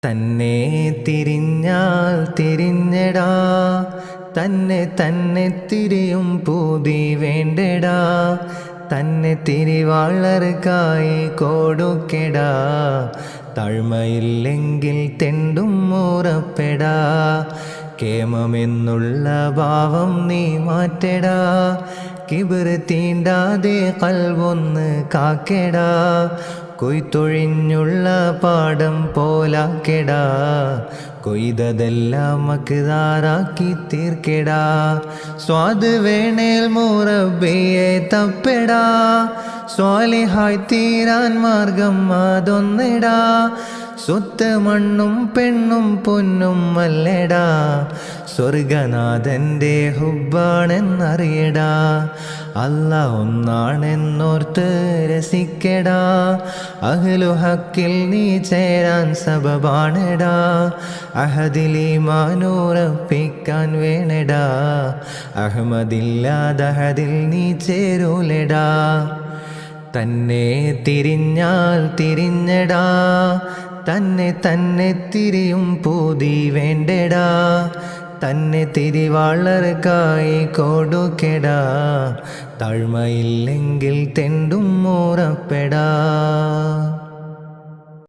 തന്നെ തിരിഞ്ഞാൽ തിരിഞ്ഞടാ, തന്നെ തന്നെ തിരിയും പൂതി വേണ്ടടാ, തന്നെ തിരിവാളർക്കായി കൊടുക്കെടാ, താഴ്മയില്ലെങ്കിൽ തെണ്ടും മൂറപ്പെടാ, കേമമെന്നുള്ള ഭാവം നീ മാറ്റടാ, കിബിർ തീണ്ടാതെ കൽവൊന്ന് കാക്കെടാ, കൊയ്ത്തൊഴിഞ്ഞുള്ള പാടം പോലാക്കെടാ, കൊയ്തതെല്ലാം മക്താറാക്കി തീർക്കെടാ, സ്വാദ് വേണേൽ മുറബിയെ തപ്പെടാ, സ്വാലിഹായി തീരാൻ മാർഗം അതൊന്നെടാ, സ്വത്ത് മണ്ണും പെണ്ണും പൊന്നും അല്ലെടാ, സ്വർഗനാഥൻ്റെ ഹുബ്ബാണെന്നറിയടാ, അല്ലാഹ് ഒന്നാണെന്നോർത്ത് രസിക്കടാ, അഹ്ലു ഹക്കിൽ നീ ചേരാൻ സബബാണെടാ, അഹദിലീമാനുറപ്പിക്കാൻ വേണടാ, അഹ്മദില്ലാദഹദിൽ നീ ചേരൂലെടാ, തന്നെ തിരിഞ്ഞാൽ തിരിഞ്ഞടാ, തന്നെ തന്നെ തിരിയും പൂതി വേണ്ടടാ, തന്നെ തിരിവാളർക്കായി കൊടുക്കെടാ, താഴ്മയില്ലെങ്കിൽ തെണ്ടും മൂറപ്പെടാ.